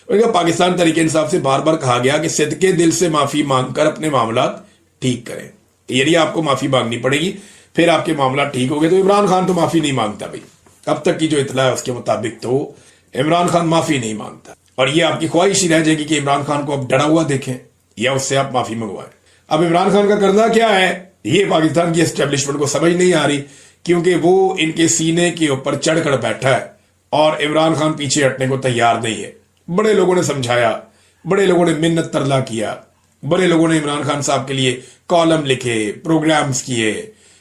उनका पाकिस्तान तरीके इंसाफ से बार बार कहा गया कि सदके दिल से माफी मांगकर अपने मामला ठीक करें। यदि आपको माफी मांगनी पड़ेगी फिर आपके मामला ठीक हो गए। तो इमरान खान तो माफी नहीं मांगता भाई, अब तक की जो इतला है उसके मुताबिक तो इमरान खान माफी नहीं मांगता। और ये आपकी ख्वाहिश ही रह जाएगी कि इमरान खान को आप डरा हुआ देखें या उससे आप माफी मंगवाएं। अब इमरान खान का करना क्या है ये पाकिस्तान की एस्टेब्लिशमेंट को समझ नहीं आ रही, क्योंकि वो इनके सीने के ऊपर चढ़कर बैठा है और इमरान खान पीछे हटने को तैयार नहीं है। बड़े लोगों ने समझाया, बड़े लोगों ने मिन्नत तरला किया, बड़े लोगों ने इमरान खान साहब के लिए कॉलम लिखे, प्रोग्राम्स किए,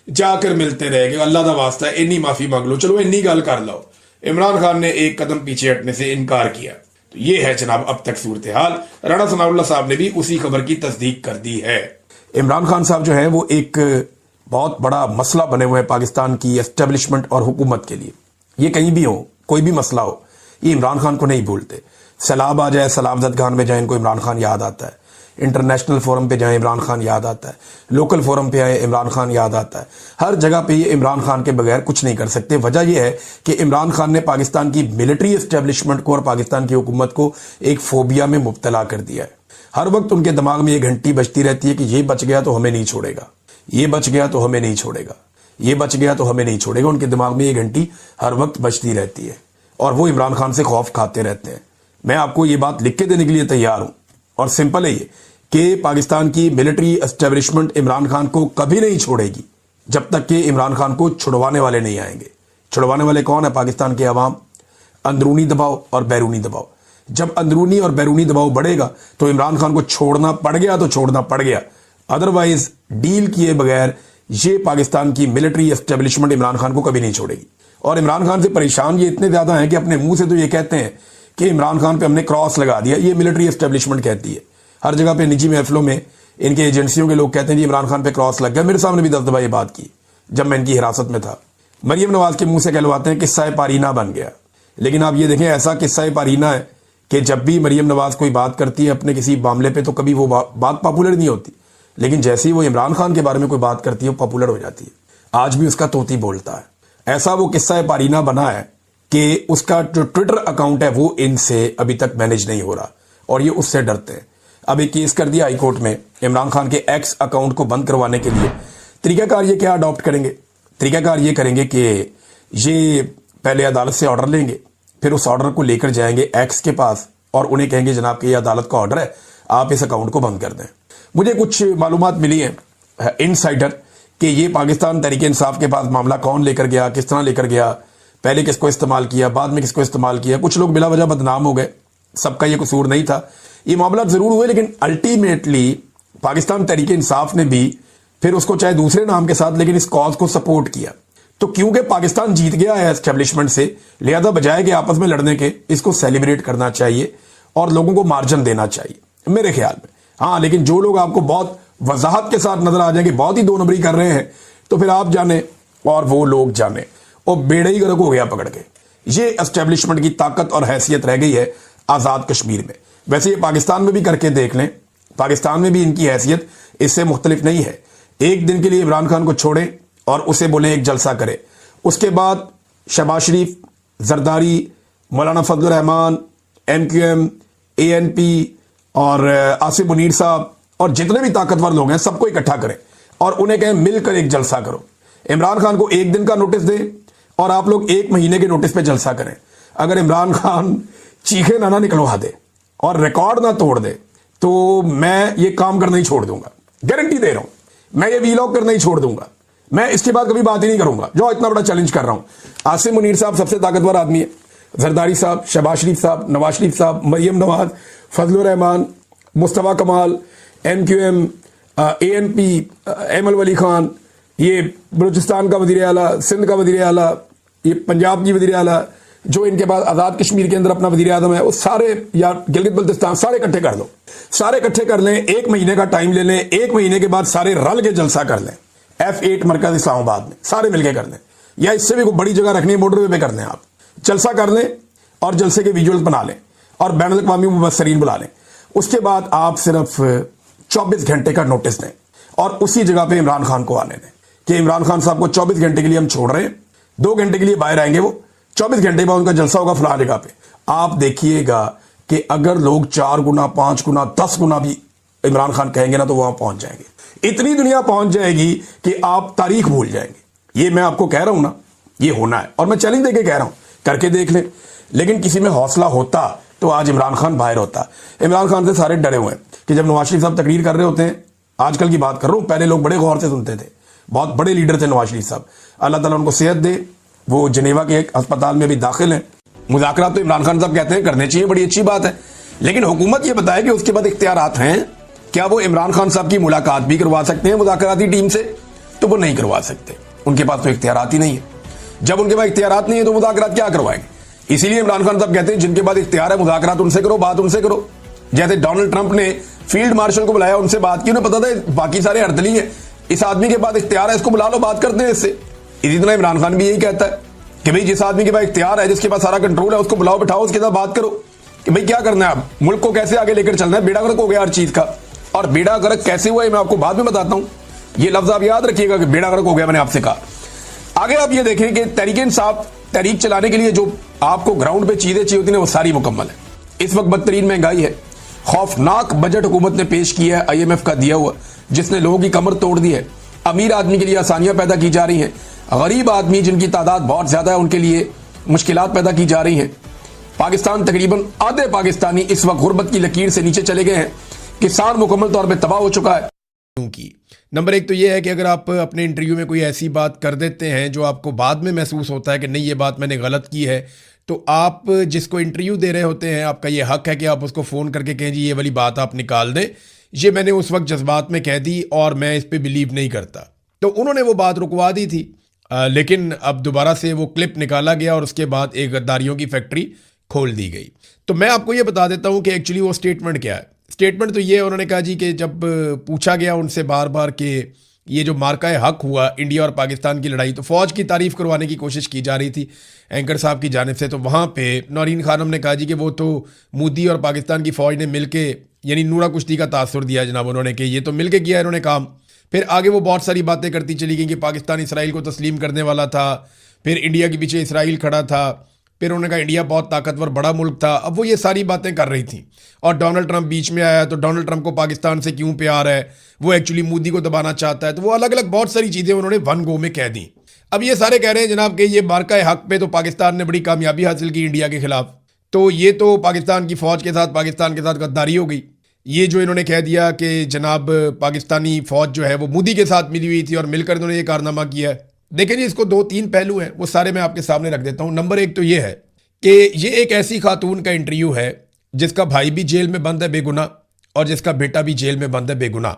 जाकर मिलते रहे कि अल्लाह दा वास्ता है इन्नी माफी मांग लो, चलो इन्नी गल कर लो। इमरान खान ने एक कदम पीछे हटने से इनकार किया। तो ये है जनाब अब तक सूरत हाल। राणा सनाउल्लाह साहब ने भी उसी खबर की तस्दीक कर दी है। इमरान खान साहब जो है वो एक बहुत बड़ा मसला बने हुए हैं पाकिस्तान की एस्टेब्लिशमेंट और हुकूमत के लिए। ये कहीं भी हो, कोई भी मसला हो, ये इमरान खान को नहीं भूलते। सैलाब आ जाए, सलामत खान में जाए, इनको इमरान खान याद आता है। इंटरनेशनल फोरम पे जाए इमरान खान याद आता है, लोकल फोरम पे आए इमरान खान याद आता है। हर जगह पे ये इमरान खान के बगैर कुछ नहीं कर सकते। वजह यह है कि इमरान खान ने पाकिस्तान की मिलिट्री एस्टेब्लिशमेंट को और पाकिस्तान की हुकूमत को एक फोबिया में मुब्तला कर दिया है। हर वक्त उनके दिमाग में ये घंटी बजती रहती है कि ये बच गया तो हमें नहीं छोड़ेगा, ये बच गया तो हमें नहीं छोड़ेगा, ये बच गया तो हमें नहीं छोड़ेगा। उनके दिमाग में ये घंटी हर वक्त बजती रहती है और वो इमरान खान से खौफ खाते रहते हैं। मैं आपको ये बात लिख के देने के लिए तैयार हूं और सिंपल है ये कि पाकिस्तान की मिलिट्री एस्टेब्लिशमेंट इमरान खान को कभी नहीं छोड़ेगी जब तक कि इमरान खान को छुड़वाने वाले नहीं आएंगे। छुड़वाने वाले कौन है? पाकिस्तान के अवाम। अंदरूनी दबाव और बैरूनी दबाव। जब अंदरूनी और बैरूनी दबाव बढ़ेगा तो इमरान खान को छोड़ना पड़ गया तो छोड़ना पड़ गया, अदरवाइज डील किए बगैर ये पाकिस्तान की मिलिट्री एस्टेब्लिशमेंट इमरान खान को कभी नहीं छोड़ेगी। और इमरान खान से परेशान ये इतने ज्यादा हैं कि अपने मुंह से तो ये कहते हैं कि इमरान खान पे हमने क्रॉस लगा दिया। ये मिलिट्री एस्टेब्लिशमेंट कहती है। हर जगह पे निजी महफिलों में इनके एजेंसियों के लोग कहते हैं जी इमरान खान पे क्रॉस लग गया। मेरे सामने भी 10 दफा ये बात की जब मैं इनकी हिरासत में था। मरियम नवाज के मुंह से कहलवाते हैं किस्सा पारीना बन गया। लेकिन आप ये देखें ऐसा किस्सा पारीना है कि जब भी मरियम नवाज कोई बात करती है अपने किसी मामले पे तो कभी वो बात पॉपुलर नहीं होती, लेकिन जैसे ही वो इमरान खान के बारे में कोई बात करती है वो पॉपुलर हो जाती है। आज भी उसका तोती बोलता है। ऐसा वो किस्सा पारीना बना है कि उसका जो ट्विटर अकाउंट है वो इनसे अभी तक मैनेज नहीं हो रहा और ये उससे डरते हैं। अब एक केस कर दिया हाईकोर्ट में इमरान खान के एक्स अकाउंट को बंद करवाने के लिए। तरीकाकार ये क्या अडॉप्ट करेंगे? तरीकाकार ये करेंगे कि ये पहले अदालत से ऑर्डर लेंगे, फिर उस ऑर्डर को लेकर जाएंगे एक्स के पास और उन्हें कहेंगे जनाब कि ये अदालत का ऑर्डर है, आप इस अकाउंट को बंद कर दें। मुझे कुछ मालूमात मिली है इनसाइडर कि ये पाकिस्तान तहरीक इंसाफ के पास मामला कौन लेकर गया, किस तरह लेकर गया, पहले किसको इस्तेमाल किया, बाद में किसको इस्तेमाल किया। कुछ लोग बिला वजह बदनाम हो गए, सबका ये कसूर नहीं था। ये मामला जरूर हुए लेकिन अल्टीमेटली पाकिस्तान तहरीक इंसाफ ने भी फिर उसको चाहे दूसरे नाम के साथ लेकिन इस कॉज को सपोर्ट किया। तो क्योंकि पाकिस्तान जीत गया है एस्टेब्लिशमेंट से, लिहाजा बजाय कि आपस में लड़ने के इसको सेलिब्रेट करना चाहिए और लोगों को मार्जिन देना चाहिए मेरे ख्याल में। हाँ, लेकिन जो लोग आपको बहुत वजाहत के साथ नजर आ जाएंगे बहुत ही दो नंबरी कर रहे हैं तो फिर आप जाने और वो लोग जाने, और बेड़ा ही गर्क हो गया पकड़ के। ये एस्टेब्लिशमेंट की ताकत और हैसियत रह गई है आजाद कश्मीर में। वैसे ये पाकिस्तान में भी करके देख लें, पाकिस्तान में भी इनकी हैसियत इससे मुख्तलिफ नहीं है। एक दिन के लिए इमरान खान को छोड़े और उसे बोले एक जलसा करे, उसके बाद शहबाज शरीफ, जरदारी, मौलाना फजल रहमान, MQM, ANP और आसिफ मुनीर साहब और जितने भी ताकतवर लोग हैं सबको इकट्ठा करें और उन्हें कहें मिलकर एक जलसा करो। इमरान खान को एक दिन का नोटिस दें और आप लोग 1 महीने के नोटिस पे जलसा करें। अगर इमरान खान चीखे ना निकलवा दे और रिकॉर्ड ना तोड़ दे तो मैं ये काम करना ही छोड़ दूंगा, गारंटी दे रहा हूं। मैं ये वीलॉग करना ही छोड़ दूंगा, मैं इसके बाद कभी बात ही नहीं करूंगा। जो इतना बड़ा चैलेंज कर रहा हूं। आसिफ मुनीर साहब सबसे ताकतवर आदमी है, जरदारी साहब, शहबाज शरीफ साहब, नवाज शरीफ साहब, मरियम नवाज, फजल रहमान, मुस्तफा कमाल, MQM, ANP, एमल वली खान, ये बलूचिस्तान का वजीर आला, सिंध का वजीर आला, ये पंजाब की वजीर आला, जो इनके पास आजाद कश्मीर के अंदर अपना वजीर आजम है, वो सारे या गिलगित बल्तिस्तान सारे इकट्ठे कर लो, सारे इकट्ठे कर लें। 1 महीने का टाइम ले लें, 1 महीने के बाद सारे रल के जलसा कर लें F8 मरकज इस्लामाबाद में, सारे मिलके कर लें, या इससे भी कोई बड़ी जगह रखनी है मोटरवे पे कर लें। आप जलसा कर लें और जलसे के विजुअल्स बना लें और बैन अल-अक़वामी मुबस्सरीन बुला लें। उसके बाद आप सिर्फ 24 घंटे का नोटिस दें और उसी जगह पे इमरान खान को आने दें कि इमरान खान साहब को 24 घंटे के लिए हम छोड़ रहे हैं, 2 घंटे के लिए बाहर आएंगे, वो 24 घंटे बाद उनका जलसा होगा फलां जगह पे। आप देखिएगा कि अगर लोग 4 गुना 5 गुना 10 गुना भी इमरान खान कहेंगे ना तो वहां पहुंच जाएंगे। इतनी दुनिया पहुंच जाएगी कि आप तारीख भूल जाएंगे। ये मैं आपको कह रहा हूं ना, ये होना है और मैं चैलेंज देके कह रहा हूं, करके देख ले। लेकिन किसी में हौसला होता तो आज इमरान खान बाहर होता। इमरान खान से सारे डरे हुए हैं कि जब नवाज शरीफ साहब तकरीर कर रहे होते हैं, आजकल की बात कर रहा हूं, पहले लोग बड़े गौर से सुनते थे, बहुत बड़े लीडर थे नवाज शरीफ साहब, अल्लाह ताला उनको सेहत दे, वो जनेवा के एक अस्पताल में भी दाखिल हैं। मुज़ाकरात तो इमरान खान साहब कहते हैं करने चाहिए, बड़ी अच्छी बात है, लेकिन हुकूमत ये बताए कि उसके बाद इख्तियारात हैं, क्या वो इमरान खान साहब की मुलाकात भी करवा सकते हैं मुज़ाकराती टीम से? तो वो नहीं करवा सकते, उनके पास तो इख्तियारात ही नहीं है। जब उनके पास इख्तियारात नहीं है तो मुज़ाकरात क्या करवाएंगे? इसीलिए इमरान खान साहब कहते हैं जिनके पास इख्तियार है मुज़ाकरात उनसे करो, बात उनसे करो। जैसे डोनाल्ड ट्रंप ने फील्ड मार्शल को बुलाया, उनसे बात की, उन्हें पता था बाकी सारे अर्दली हैं, इस आदमी के पास इख्तियार है, इसको बुला लो, बात करते हैं इससे। इसी तरह इमरान खान भी यही कहता है कि भाई जिस आदमी के पास इख्तियार है, जिसके पास सारा कंट्रोल है, उसको बुलाओ, बिठाओ, उसके साथ बात करो कि भाई क्या करना है, अब मुल्क को कैसे आगे लेकर चलना है। बेड़ा गर्क हो गया हर चीज का, और बेड़ा गर्क कैसे हुआ है मैं आपको बाद में बताता हूं। ये लफ्ज आप याद रखिएगा कि बेड़ा गर्क हो गया, मैंने आपसे कहा। आगे आप ये देखें कि तहरीक इंसाफ तहरीक चलाने के लिए जो आपको ग्राउंड पे चीजें चाहिए होती हैं वो सारी मुकम्मल है। इस वक्त बदतरीन महंगाई है, खौफनाक बजट हुकूमत ने पेश किया है IMF का दिया हुआ, जिसने लोगों की कमर तोड़ दी है। अमीर आदमी के लिए आसानियां पैदा की जा रही हैं, गरीब आदमी जिनकी तादाद बहुत ज्यादा है उनके लिए मुश्किलात पैदा की जा रही हैं। पाकिस्तान तकरीबन आधे पाकिस्तानी इस वक्त गुर्बत की लकीर से नीचे चले गए हैं। किसान मुकम्मल तौर पर तबाह हो चुका है। की नंबर 1 तो यह है कि अगर आप अपने इंटरव्यू में कोई ऐसी बात कर देते हैं जो आपको बाद में महसूस होता है कि नहीं ये बात मैंने गलत की है, तो आप जिसको इंटरव्यू दे रहे होते हैं, आपका ये हक है कि आप उसको फ़ोन करके कहें जी ये वाली बात आप निकाल दें, ये मैंने उस वक्त जज्बात में कह दी और मैं इस पर बिलीव नहीं करता। तो उन्होंने वो बात रुकवा दी थी, लेकिन अब दोबारा से वो क्लिप निकाला गया और उसके बाद एक गद्दारियों की फैक्ट्री खोल दी गई। तो मैं आपको ये बता देता हूँ कि एक्चुअली वो स्टेटमेंट क्या है। स्टेटमेंट तो ये उन्होंने कहा जी कि जब पूछा गया उनसे बार बार कि ये जो मार्का हक हुआ इंडिया और पाकिस्तान की लड़ाई, तो फ़ौज की तारीफ़ करवाने की कोशिश की जा रही थी एंकर साहब की जानिब से। तो वहाँ पे नौरीन खानम ने कहा जी कि वो तो मोदी और पाकिस्तान की फ़ौज ने मिल के, यानी नूरा कुश्ती का तासुर दिया जनाब उन्होंने, कि ये तो मिल के किया इन्होंने काम। फिर आगे वो बहुत सारी बातें करती चली गई कि पाकिस्तान इसराइल को तस्लीम करने वाला था, फिर इंडिया के पीछे इसराइल खड़ा था, फिर उन्होंने कहा इंडिया बहुत ताकतवर बड़ा मुल्क था। अब वो ये सारी बातें कर रही थी और डोनाल्ड ट्रंप बीच में आया, तो डोनाल्ड ट्रंप को पाकिस्तान से क्यों प्यार है, वो एक्चुअली मोदी को दबाना चाहता है। तो वो अलग अलग बहुत सारी चीज़ें उन्होंने वन गो में कह दी। अब ये सारे कह रहे हैं जनाब कि ये मार्का हक पे तो पाकिस्तान ने बड़ी कामयाबी हासिल की इंडिया के खिलाफ, तो ये तो पाकिस्तान की फ़ौज के साथ, पाकिस्तान के साथ गद्दारी हो गई। ये जो इन्होंने कह दिया कि जनाब पाकिस्तानी फ़ौज जो है वो मोदी के साथ मिली हुई थी और मिलकर इन्होंने ये कारनामा किया है। देखिए जी, इसको 2-3 पहलू हैं, वो सारे मैं आपके सामने रख देता हूँ। नंबर 1 तो ये है कि ये एक ऐसी खातून का इंटरव्यू है जिसका भाई भी जेल में बंद है बेगुनाह, और जिसका बेटा भी जेल में बंद है बेगुनाह,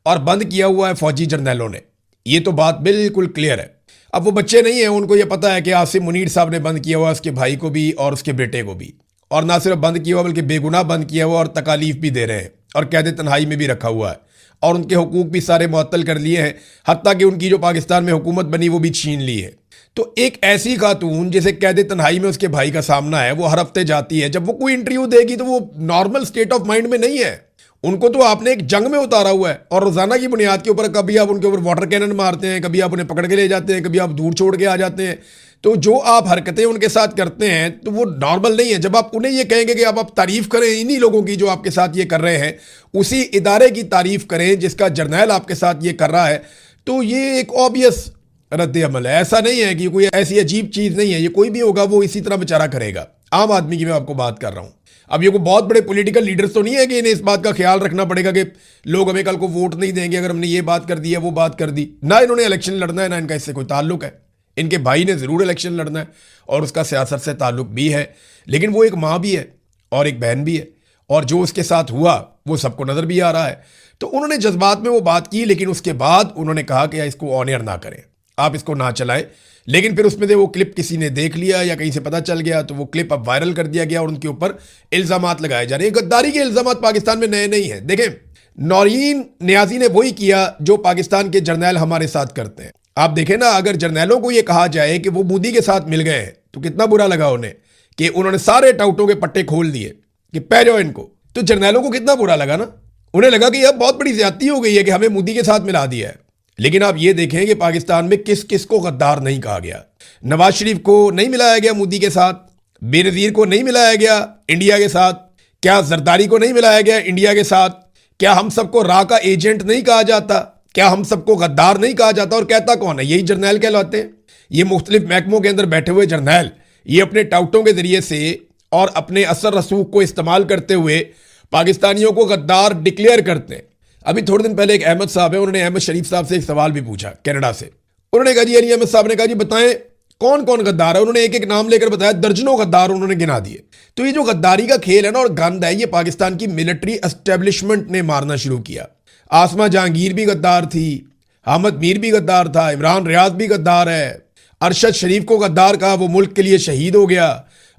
और बंद किया हुआ है फौजी जर्नैलों ने। ये तो बात बिल्कुल क्लियर है। अब वो बच्चे नहीं हैं, उनको ये पता है कि आसिम मुनीर साहब ने बंद किया हुआ उसके भाई को भी और उसके बेटे को भी, और ना सिर्फ बंद किया हुआ बल्कि बेगुनाह बंद किया हुआ और तकालीफ भी दे रहे हैं और कैद तन्हाई में भी रखा हुआ है, और उनके हुकूक भी सारे मुअत्तल कर लिए हैं, हत्ता कि उनकी जो पाकिस्तान में हुकूमत बनी वो भी छीन ली है। तो एक ऐसी खातून जिसे कैद तन्हाई में उसके भाई का सामना है, वो हर हफ्ते जाती है, जब वो कोई इंटरव्यू देगी तो वो नॉर्मल स्टेट ऑफ माइंड में नहीं है। उनको तो आपने एक जंग में उतारा हुआ है और रोजाना की बुनियाद के ऊपर कभी आप उनके ऊपर वाटर कैनन मारते हैं, कभी आप उन्हें पकड़ के ले जाते हैं, कभी आप दूर छोड़ के आ जाते हैं। तो जो आप हरकतें उनके साथ करते हैं तो वो नॉर्मल नहीं है। जब आप उन्हें ये कहेंगे कि आप तारीफ करें इन्हीं लोगों की जो आपके साथ ये कर रहे हैं, उसी इदारे की तारीफ करें जिसका जर्नैल आपके साथ ये कर रहा है, तो ये एक ऑब्वियस रद्द अमल है। ऐसा नहीं है कि कोई ऐसी अजीब चीज़ नहीं है, ये कोई भी होगा वो इसी तरह बेचारा करेगा। आम आदमी की मैं आपको बात कर रहा हूँ। अब ये कोई बहुत बड़े पॉलिटिकल लीडर्स तो नहीं है कि इन्हें इस बात का ख्याल रखना पड़ेगा कि लोग हमें कल को वोट नहीं देंगे अगर हमने ये बात कर दी है वो बात कर दी। ना इन्होंने इलेक्शन लड़ना है, ना इनका इससे कोई ताल्लुक है। इनके भाई ने ज़रूर इलेक्शन लड़ना है और उसका सियासत से ताल्लुक भी है, लेकिन वो एक माँ भी है और एक बहन भी है, और जो उसके साथ हुआ वो सबको नज़र भी आ रहा है। तो उन्होंने जज्बात में वो बात की, लेकिन उसके बाद उन्होंने कहा कि इसको ऑन एयर ना करें, आप इसको ना चलाएं। लेकिन फिर उसमें से वो क्लिप किसी ने देख लिया या कहीं से पता चल गया, तो वो क्लिप अब वायरल कर दिया गया और उनके ऊपर इल्ज़ामात लगाए जा रहे हैं। गद्दारी के इल्ज़ामात पाकिस्तान में नए नहीं हैं। देखें, नौरीन नियाज़ी ने वही किया जो पाकिस्तान के जर्नैल हमारे साथ करते हैं। आप देखें ना, अगर जर्नैलों को ये कहा जाए कि वो मोदी के साथ मिल गए हैं तो कितना बुरा लगा उन्हें कि उन्होंने सारे टाउटों के पट्टे खोल दिए कि पै जाओ इनको। तो जर्नैलों को कितना बुरा लगा ना, उन्हें लगा कि अब बहुत बड़ी ज्यादती हो गई है कि हमें मोदी के साथ मिला दिया है। लेकिन आप ये देखें कि पाकिस्तान में किस किस को गद्दार नहीं कहा गया। नवाज शरीफ को नहीं मिलाया गया मोदी के साथ, बेनज़ीर को नहीं मिलाया गया इंडिया के साथ, क्या जरदारी को नहीं मिलाया गया इंडिया के साथ? क्या हम सबको रा का एजेंट नहीं कहा जाता? क्या हम सबको गद्दार नहीं कहा जाता? और कहता कौन है? यही जर्नैल कहलाते हैं। ये मुख्तलिफ महकमों के अंदर बैठे हुए जर्नैल, ये अपने टाउटों के जरिए से और अपने असर रसूख को इस्तेमाल करते हुए पाकिस्तानियों को गद्दार डिक्लेयर करते हैं। अभी थोड़े दिन पहले एक अहमद साहब है, उन्होंने अहमद शरीफ साहब से एक सवाल भी पूछा कनाडा से। उन्होंने कहा जी, यानी अहमद साहब ने कहा जी बताएं कौन कौन गद्दार है। उन्होंने एक एक नाम लेकर बताया, दर्जनों गद्दार उन्होंने गिना दिए। तो ये जो गद्दारी का खेल है ना और गंद है, ये पाकिस्तान की मिलिट्री एस्टेब्लिशमेंट ने मारना शुरू किया। आसमा जहांगीर भी गद्दार थी, अहमद मीर भी गद्दार था, इमरान रियाज भी गद्दार है, अरशद शरीफ को गद्दार कहा, वो मुल्क के लिए शहीद हो गया।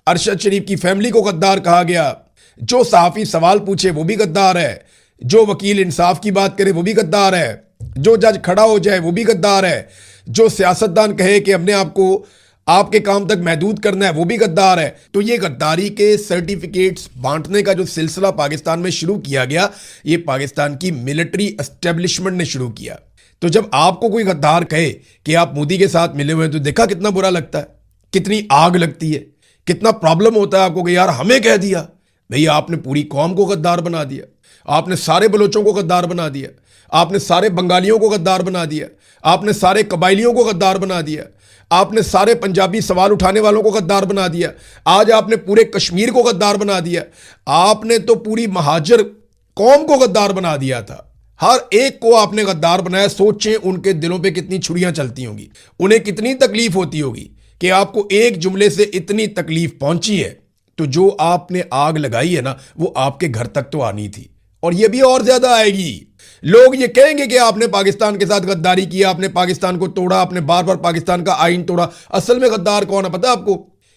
अरशद शरीफ की फैमिली को गद्दार कहा गया। जो सहाफ़ी सवाल पूछे वो भी गद्दार है, जो वकील इंसाफ की बात करे वो भी गद्दार है, जो जज खड़ा हो जाए वो भी गद्दार है, जो सियासतदान कहे कि हमने आपको आपके काम तक महदूद करना है वो भी गद्दार है। तो ये गद्दारी के सर्टिफिकेट्स बांटने का जो सिलसिला पाकिस्तान में शुरू किया गया, ये पाकिस्तान की मिलिट्री एस्टेब्लिशमेंट ने शुरू किया। तो जब आपको कोई गद्दार कहे कि आप मोदी के साथ मिले हुए हैं, तो देखा कितना बुरा लगता है, कितनी आग लगती है, कितना प्रॉब्लम होता है आपको कि यार हमें कह दिया। भैया आपने पूरी कौम को गद्दार बना दिया, आपने सारे बलोचों को गद्दार बना दिया, आपने सारे बंगालियों को गद्दार बना दिया, आपने सारे कबाइलियों को गद्दार बना दिया, आपने सारे पंजाबी सवाल उठाने वालों को गद्दार बना दिया, आज आपने पूरे कश्मीर को गद्दार बना दिया, आपने तो पूरी महाजर कौम को गद्दार बना दिया था। हर एक को आपने गद्दार बनाया। सोचें उनके दिलों पे कितनी छुरियां चलती होंगी, उन्हें कितनी तकलीफ होती होगी कि आपको एक जुमले से इतनी तकलीफ पहुंची है। तो जो आपने आग लगाई है ना, वो आपके घर तक तो आनी थी, और ये भी और ज्यादा आएगी। लोग ये कहेंगे कि आपने पाकिस्तान के साथ गद्दारी किया, आपने पाकिस्तान को तोड़ा, आपने बार बार पाकिस्तान का आइन तोड़ा। असल में गद्दार कौन है पता है आपको?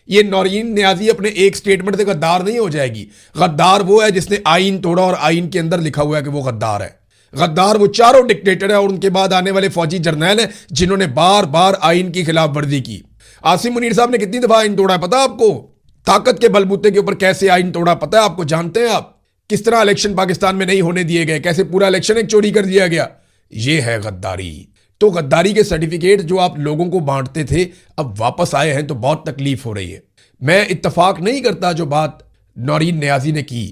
ये नौरीन नियाजी अपने एक स्टेटमेंट से गद्दार नहीं हो जाएगी। गद्दार वो है जिसने आइन तोड़ा और आइन के अंदर लिखा हुआ है कि वो गद्दार है। गद्दार वो चारों डिक्टेटर है और उनके बाद आने वाले फौजी जर्नैल हैं जिन्होंने बार बार आइन की खिलाफ वर्जी की। आसिम मुनीर साहब ने कितनी दफा आइन तोड़ा है पता है आपको? ताकत के बलबूते के ऊपर कैसे आइन तोड़ा पता है आपको? जानते हैं आप किस तरह इलेक्शन पाकिस्तान में नहीं होने दिए गए, कैसे पूरा इलेक्शन एक चोरी कर दिया गया? ये है गद्दारी। तो गद्दारी के सर्टिफिकेट जो आप लोगों को बांटते थे, अब वापस आए हैं तो बहुत तकलीफ हो रही है। मैं इत्तफाक नहीं करता जो बात नौरीन नियाजी ने की,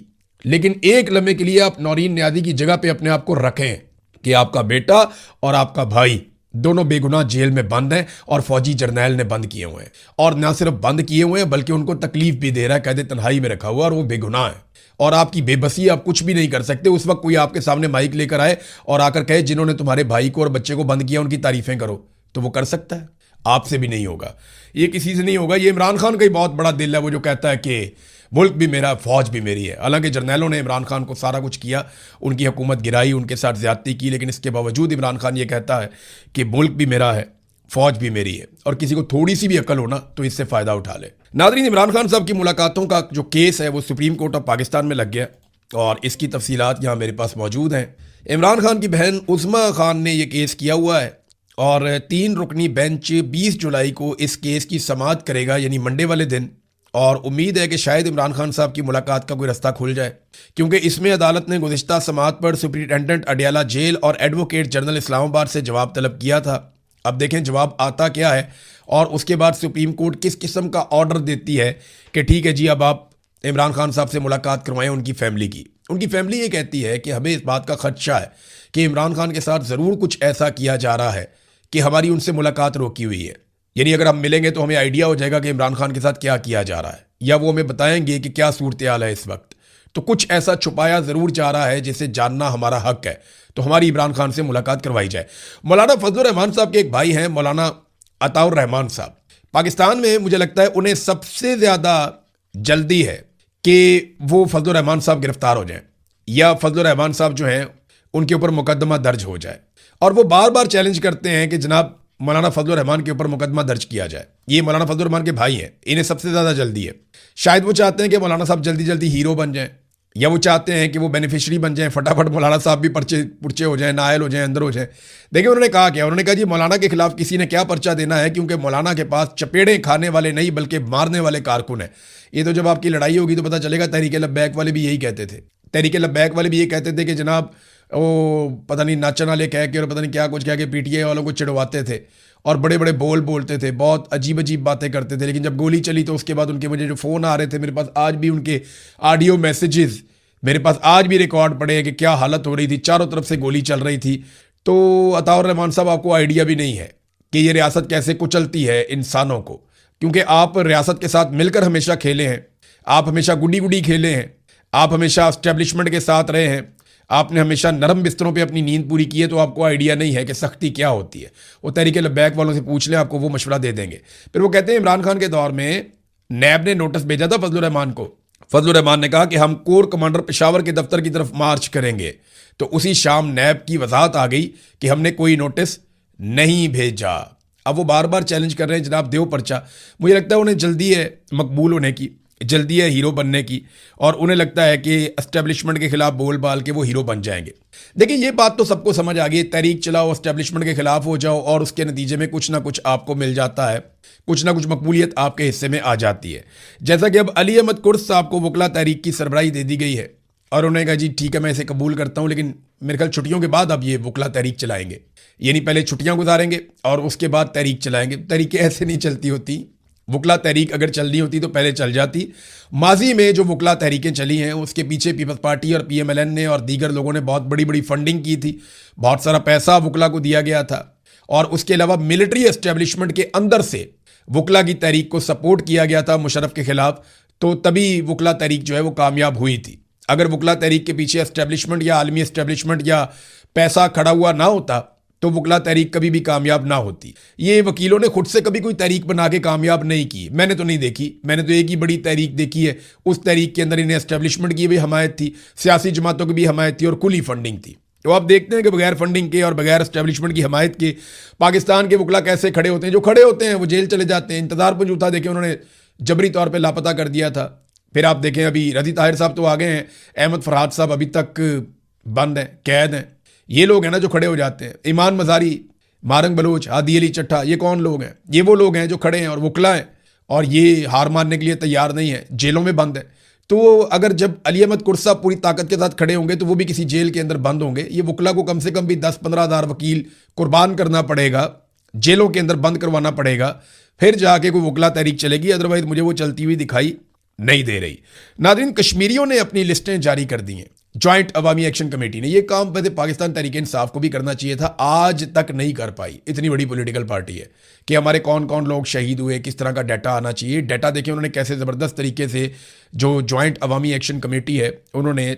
लेकिन एक लम्हे के लिए आप नौरीन नियाजी की जगह पे अपने आप को रखें कि आपका बेटा और आपका भाई दोनों बेगुनाह जेल में बंद हैं और फौजी जर्नैल ने बंद किए हुए हैं। और ना सिर्फ बंद किए हुए हैं बल्कि उनको तकलीफ भी दे रहा है, कैद तन्हाई में रखा हुआ, और वो बेगुनाह है। और आपकी बेबसी, आप कुछ भी नहीं कर सकते। उस वक्त कोई आपके सामने माइक लेकर आए और आकर कहे जिन्होंने तुम्हारे भाई को और बच्चे को बंद किया उनकी तारीफें करो, तो वो कर सकता है? आपसे भी नहीं होगा, ये किसी से नहीं होगा। ये इमरान खान का ही बहुत बड़ा दिल है, वो जो कहता है कि मुल्क भी मेरा, फौज भी मेरी है। हालांकि जर्नैलों ने इमरान खान को सारा कुछ किया, उनकी हुकूमत गिराई, उनके साथ ज्यादती की, लेकिन इसके बावजूद इमरान खान ये कहता है कि मुल्क भी मेरा है, फौज भी मेरी है। और किसी को थोड़ी सी भी अकल हो ना तो इससे फ़ायदा उठा ले। नाज़रीन, इमरान खान साहब की मुलाकातों का जो केस है वो सुप्रीम कोर्ट ऑफ पाकिस्तान में लग गया और इसकी तफसीलात यहाँ मेरे पास मौजूद हैं। इमरान खान की बहन उज़्मा खान ने यह केस किया हुआ है और 3 रुकनी बेंच 20 जुलाई को इस केस की समाअत करेगा, यानी मंडे वाले दिन। और उम्मीद है कि शायद इमरान खान साहब की मुलाकात का कोई रास्ता खुल जाए, क्योंकि इसमें अदालत ने गुज़िश्ता समाअत पर सुपरिटेंडेंट अडियाला जेल और एडवोकेट जनरल इस्लामाबाद से जवाब तलब किया था। अब देखें जवाब आता क्या है और उसके बाद सुप्रीम कोर्ट किस किस्म का ऑर्डर देती है कि ठीक है जी, अब आप इमरान खान साहब से मुलाकात करवाएं उनकी फैमिली की। उनकी फैमिली ये कहती है कि हमें इस बात का खदशा है कि इमरान खान के साथ ज़रूर कुछ ऐसा किया जा रहा है कि हमारी उनसे मुलाकात रोकी हुई है। यानी अगर हम मिलेंगे तो हमें आइडिया हो जाएगा कि इमरान खान के साथ क्या किया जा रहा है, या वो हमें बताएंगे कि क्या सूरत हाल है इस वक्त। तो कुछ ऐसा छुपाया ज़रूर जा रहा है जिसे जानना हमारा हक है, तो हमारी इमरान खान से मुलाकात करवाई जाए। मौलाना फजलुर रहमान साहब के एक भाई हैं मौलाना अताउर रहमान साहब, पाकिस्तान में मुझे लगता है उन्हें सबसे ज़्यादा जल्दी है कि वो फजलुर रहमान साहब गिरफ्तार हो जाएं या फजलुर रहमान साहब जो हैं उनके ऊपर मुकदमा दर्ज हो जाए। और वो बार बार चैलेंज करते हैं कि जनाब मौलाना फजलुर रहमान के ऊपर मुकदमा दर्ज किया जाए। ये मौलाना फजलुर रहमान के भाई हैं, इन्हें सबसे ज़्यादा जल्दी है। शायद वो चाहते हैं कि मौलाना साहब जल्दी जल्दी हीरो बन जाएं, या वो चाहते हैं कि वो बेनिफिशरी बन जाएं, फटाफट मौलाना साहब भी पुरचे हो जाएं, नायल हो जाएं, अंदर हो जाएं। देखिए उन्होंने कहा क्या, उन्होंने कहा जी मौलाना के खिलाफ किसी ने क्या पर्चा देना है, क्योंकि मौलाना के पास चपेड़ें खाने वाले नहीं बल्कि मारने वाले कारकुन हैं। ये तो जब आपकी लड़ाई होगी तो पता चलेगा। तहरीक लब्बैक वाले भी यही कहते थे, तहरीक लब्बैक वाले भी ये कहते थे कि जनाब वो पता नहीं नाचन वाले कह के और पता नहीं क्या कुछ कह के पीटीआई वालों को चिढ़वाते थे, और बड़े बड़े बोल बोलते थे, बहुत अजीब अजीब बातें करते थे। लेकिन जब गोली चली तो उसके बाद उनके मुझे जो फ़ोन आ रहे थे, मेरे पास आज भी उनके ऑडियो मैसेजेस मेरे पास आज भी रिकॉर्ड पड़े हैं कि क्या हालत हो रही थी, चारों तरफ से गोली चल रही थी। तो अताउर रहमान साहब, आपको आइडिया भी नहीं है कि ये रियासत कैसे कुचलती है इंसानों को, क्योंकि आप रियासत के साथ मिलकर हमेशा खेले हैं, आप हमेशा गुडी गुडी खेले हैं, आप हमेशा एस्टेब्लिशमेंट के साथ रहे हैं, आपने हमेशा नरम बिस्तरों पे अपनी नींद पूरी की है, तो आपको आइडिया नहीं है कि सख्ती क्या होती है। वो तहरीके लब्बैक वालों से पूछ लें, आपको वो मशवरा दे देंगे। फिर वो कहते हैं इमरान खान के दौर में नैब ने नोटिस भेजा था फजलुर रहमान को। फजलुर रहमान ने कहा कि हम कोर कमांडर पेशावर के दफ्तर की तरफ मार्च करेंगे, तो उसी शाम नैब की वजाहत आ गई कि हमने कोई नोटिस नहीं भेजा। अब वो बार बार चैलेंज कर रहे हैं, जनाब देव पर्चा। मुझे लगता है उन्हें जल्दी है मकबूल होने की, जल्दी है हीरो बनने की, और उन्हें लगता है कि एस्टेब्लिशमेंट के खिलाफ बोल बाल के वो हीरो बन जाएंगे। देखिए, ये बात तो सबको समझ आ गई, तहरीक चलाओ, एस्टेब्लिशमेंट के खिलाफ हो जाओ और उसके नतीजे में कुछ ना कुछ आपको मिल जाता है, कुछ ना कुछ मकबूलियत आपके हिस्से में आ जाती है। जैसा कि अब अली अहमद कुर्स साहब को वकला तहरीक की सरबराही दे दी गई है और उन्होंने कहा जी ठीक है, मैं इसे कबूल करता हूँ, लेकिन मेरे ख्याल छुट्टियों के बाद अब ये वकला तहरीक चलाएंगे, यानी पहले छुट्टियां गुजारेंगे और उसके बाद तहरीक चलाएंगे। तहरीकें ऐसे नहीं चलती होती, वकला तहरीक अगर चलनी होती तो पहले चल जाती। माजी में जो वकला तहरीकें चली हैं उसके पीछे पीपल्स पार्टी और PMLN ने और दीगर लोगों ने बहुत बड़ी बड़ी फंडिंग की थी, बहुत सारा पैसा वकला को दिया गया था, और उसके अलावा मिलिट्री एस्टेब्लिशमेंट के अंदर से वकला की तहरीक को सपोर्ट किया गया था मुशर्रफ के खिलाफ, तो तभी वकला तहरीक जो है वो कामयाब हुई थी। अगर वकला तहरीक के पीछे एस्टेब्लिशमेंट या आलमी एस्टेब्लिशमेंट या पैसा खड़ा हुआ ना होता तो वकला तहरीक कभी भी कामयाब ना होती। ये वकीलों ने खुद से कभी कोई तहरीक बना के कामयाब नहीं की, मैंने तो नहीं देखी। मैंने तो एक ही बड़ी तहरीक देखी है, उस तहरीक के अंदर इन्हें एस्टेब्लिशमेंट की भी हमायत थी, सियासी जमातों की भी हमायत थी और खुली फंडिंग थी। तो आप देखते हैं कि बगैर फंडिंग के और बगैर एस्टेब्लिशमेंट की हमायत के पाकिस्तान के वकला कैसे खड़े होते हैं। जो खड़े होते हैं वो जेल चले जाते हैं। इंतजार पर जूता देखे उन्होंने जबरी तौर पर लापता कर दिया था। फिर आप देखें अभी रज़ी ताहिर साहब तो आ गए हैं, अहमद फरहाद साहब अभी तक बंद हैं, कैद हैं। ये लोग हैं ना जो खड़े हो जाते हैं। ईमान मजारी, मारंग बलोच, हादी अली चट्टा, ये कौन लोग हैं? ये वो लोग हैं जो खड़े हैं और वकला हैं, और ये हार मानने के लिए तैयार नहीं है, जेलों में बंद है। तो अगर जब अली अहमद कुर्स साहब पूरी ताकत के साथ खड़े होंगे तो वो भी किसी जेल के अंदर बंद होंगे। ये वकला को कम से कम भी 10-15 हज़ार वकील कुर्बान करना पड़ेगा, जेलों के अंदर बंद करवाना पड़ेगा, फिर जाके कोई वकला तहरीक चलेगी। अदरवाइज मुझे वो चलती हुई दिखाई नहीं दे रही। नाज़रीन, कश्मीरियों ने अपनी लिस्टें जारी कर दी हैं। जॉइंट अवामी एक्शन कमेटी ने, ये काम वैसे पाकिस्तान तहरीक इंसाफ को भी करना चाहिए था, आज तक नहीं कर पाई। इतनी बड़ी पॉलिटिकल पार्टी है कि हमारे कौन कौन लोग शहीद हुए, किस तरह का डाटा आना चाहिए। डाटा देखिए उन्होंने कैसे ज़बरदस्त तरीके से, जो जॉइंट अवामी एक्शन कमेटी है उन्होंने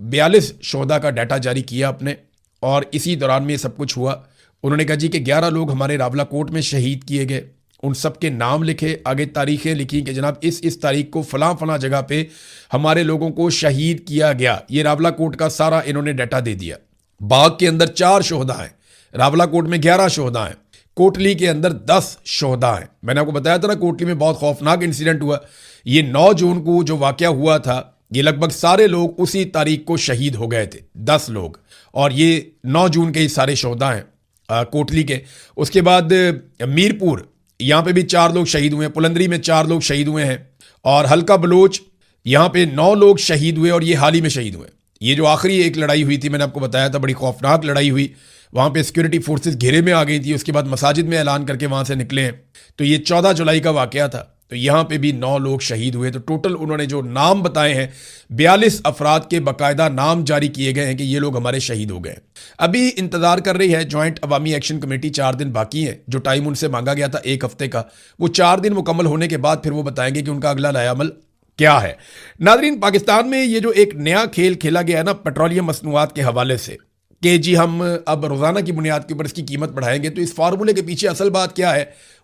42 शोहदा का डाटा जारी किया अपने, और इसी दौरान में सब कुछ हुआ। उन्होंने कहा जी कि 11 लोग हमारे रावला कोट में शहीद किए गए, उन सब के नाम लिखे, आगे तारीखें लिखी कि जनाब इस तारीख को फलां जगह पे हमारे लोगों को शहीद किया गया। ये रावला कोट का सारा इन्होंने डाटा दे दिया। बाग के अंदर 4 शोहदा हैं, रावला कोट में 11 शोहदा हैं, कोटली के अंदर 10 शोहदा हैं। मैंने आपको बताया था ना, कोटली में बहुत खौफनाक इंसिडेंट हुआ। ये 9 जून को जो वाकया हुआ था, ये लगभग सारे लोग उसी तारीख को शहीद हो गए थे, 10 लोग, और ये 9 जून के ही सारे शोहदा हैं कोटली के। उसके बाद मीरपुर, यहाँ पे भी 4 लोग शहीद हुए हैं, पुलंदरी में 4 लोग शहीद हुए हैं, और हल्का बलोच यहाँ पे 9 लोग शहीद हुए और ये हाल ही में शहीद हुए। ये जो आखिरी एक लड़ाई हुई थी, मैंने आपको बताया था, बड़ी खौफनाक लड़ाई हुई, वहाँ पे सिक्योरिटी फोर्सेस घेरे में आ गई थी, उसके बाद मसाजिद में ऐलान करके वहाँ से निकले हैं। तो ये 14 जुलाई का वाकया था, तो यहाँ पे भी 9 लोग शहीद हुए। तो टोटल उन्होंने जो नाम बताए हैं, 42 अफराद के बाकायदा नाम जारी किए गए हैं कि ये लोग हमारे शहीद हो गए। अभी इंतजार कर रही है जॉइंट अवामी एक्शन कमेटी, 4 दिन बाकी है, जो टाइम उनसे मांगा गया था 1 हफ्ते का, वो 4 दिन मुकम्मल होने के बाद फिर वो बताएंगे कि उनका अगला लायामल क्या है। नाज़रीन, पाकिस्तान में ये जो एक नया खेल खेला गया है ना पेट्रोलियम मसनूआत के हवाले से, कि जी हम अब रोज़ाना की बुनियाद के ऊपर इसकी कीमत बढ़ाएंगे, तो इस फार्मूले के पीछे असल बात क्या है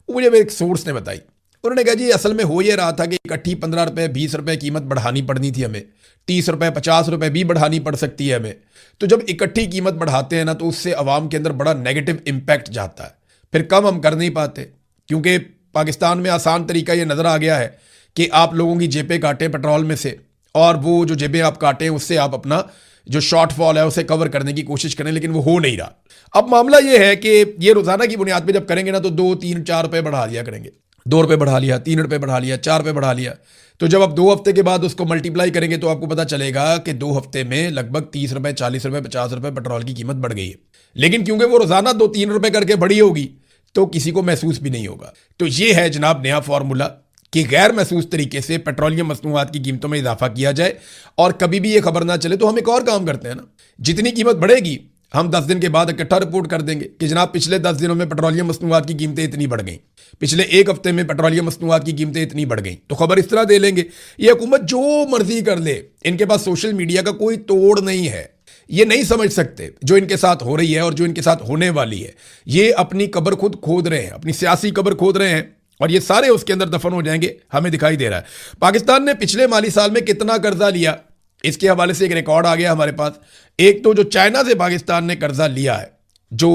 वो मुझे एक सोर्स ने बताई। उन्होंने कहा जी असल में हो ये रहा था कि इकट्ठी 15 रुपये 20 रुपये कीमत बढ़ानी पड़नी थी हमें, 30 रुपये 50 रुपये भी बढ़ानी पड़ सकती है हमें। तो जब इकट्ठी कीमत बढ़ाते हैं ना, तो उससे अवाम के अंदर बड़ा नेगेटिव इम्पैक्ट जाता है, फिर कम हम कर नहीं पाते, क्योंकि पाकिस्तान में आसान तरीका ये नज़र आ गया है कि आप लोगों की जेबें काटें पेट्रोल में से, और वो जो जेबें आप काटें उससे आप अपना जो शॉर्टफॉल है उसे कवर करने की कोशिश करें, लेकिन वो हो नहीं रहा। अब मामला ये है कि ये रोज़ाना की बुनियाद पर जब करेंगे ना, तो 2, 3, 4 रुपये बढ़ा दिया करेंगे, 2 रुपये बढ़ा लिया, 3 रुपये बढ़ा लिया, 4 रुपये बढ़ा लिया। तो जब आप 2 हफ्ते के बाद उसको मल्टीप्लाई करेंगे तो आपको पता चलेगा कि 2 हफ्ते में लगभग 30 रुपये 40 रुपये 50 रुपये पेट्रोल की कीमत बढ़ गई है। लेकिन क्योंकि वो रोज़ाना 2-3 रुपये करके बढ़ी होगी, तो किसी को महसूस भी नहीं होगा। तो ये है जनाब नया फॉर्मूला कि गैर महसूस तरीके से पेट्रोलियम मसनूआत की कीमतों में इजाफा किया जाए और कभी भी ये खबर ना चले। तो हम एक और काम करते हैं ना, जितनी कीमत बढ़ेगी हम 10 दिन के बाद इकट्ठा रिपोर्ट कर देंगे कि जनाब पिछले 10 दिनों में पेट्रोलियम मसनूआत की कीमतें इतनी बढ़ गई, पिछले एक हफ्ते में पेट्रोलियम मसनूआत की कीमतें इतनी बढ़ गई। तो खबर इस तरह दे लेंगे। ये हुकूमत जो मर्जी कर ले, इनके पास सोशल मीडिया का कोई तोड़ नहीं है। ये नहीं समझ सकते जो इनके साथ हो रही है और जो इनके साथ होने वाली है। ये अपनी कब्र खुद खोद रहे हैं, अपनी सियासी कब्र खोद रहे हैं और ये सारे उसके अंदर दफन हो जाएंगे, हमें दिखाई दे रहा है। पाकिस्तान ने पिछले माली साल में कितना कर्जा लिया, इसके हवाले से एक रिकॉर्ड आ गया हमारे पास। एक तो जो चाइना से पाकिस्तान ने कर्जा लिया है, जो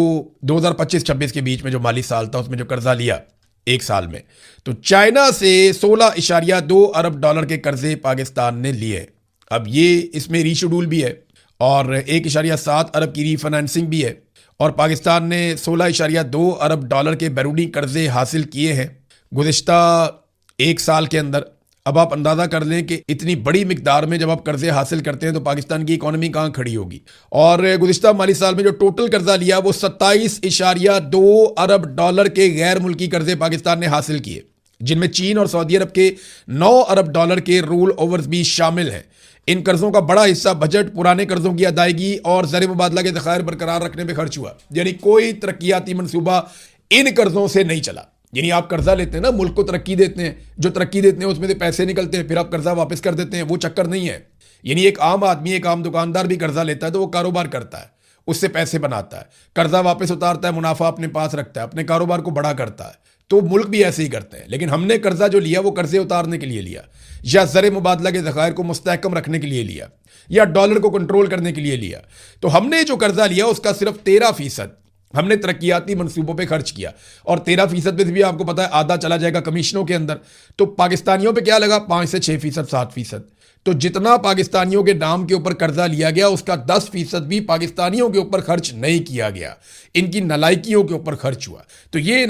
2025-26 के बीच में जो माली साल था उसमें जो कर्जा लिया एक साल में, तो चाइना से 16.2 अरब डॉलर के कर्जे पाकिस्तान ने लिए। अब ये इसमें रीशेड्यूल भी है और 1.7 अरब की रीफाइनेंसिंग भी है और पाकिस्तान ने 16.2 अरब डॉलर के बैरूनी कर्जे हासिल किए हैं गुज़िश्ता एक साल के अंदर। अब आप अंदाज़ा कर लें कि इतनी बड़ी मिकदार में जब आप कर्जे हासिल करते हैं तो पाकिस्तान की इकॉनमी कहाँ खड़ी होगी। और गुज़िश्ता माली साल में जो टोटल कर्जा लिया वो 27.2 अरब डॉलर के गैर मुल्की कर्जे पाकिस्तान ने हासिल किए, जिनमें चीन और सऊदी अरब के 9 अरब डॉलर के रोल ओवर्स भी शामिल हैं। इन कर्जों का बड़ा हिस्सा बजट, पुराने कर्जों की अदायगी और ज़र मुबादला के ज़खायर बरकरार रखने में खर्च हुआ। यानी कोई तरक्याती मनसूबा इन कर्जों से नहीं चला। यानी आप कर्जा लेते हैं ना, मुल्क को तरक्की देते हैं, जो तरक्की देते हैं उसमें से पैसे निकलते हैं, फिर आप कर्जा वापस कर देते हैं, वो चक्कर नहीं है। यानी एक आम आदमी, एक आम दुकानदार भी कर्जा लेता है तो वो कारोबार करता है, उससे पैसे बनाता है, कर्जा वापस उतारता है, मुनाफा अपने पास रखता है, अपने कारोबार को बड़ा करता है। तो मुल्क भी ऐसे ही करते हैं। लेकिन हमने कर्जा जो लिया वो कर्जे उतारने के लिए लिया, या ज़र मुबादला के ज़खायर को मुस्तहकम रखने के लिए लिया, या डॉलर को कंट्रोल करने के लिए लिया। तो हमने जो कर्जा लिया उसका सिर्फ 13% हमने तरक्याती मनसूबों पे खर्च किया और 13% में भी आपको पता है आधा चला जाएगा कमीशनों के अंदर। तो पाकिस्तानियों पे क्या लगा, 5 से 6%, 7%। तो जितना पाकिस्तानियों के नाम के ऊपर कर्जा लिया गया उसका 10% भी पाकिस्तानियों के ऊपर खर्च नहीं किया गया, इनकी नलायकियों के ऊपर खर्च हुआ। तो ये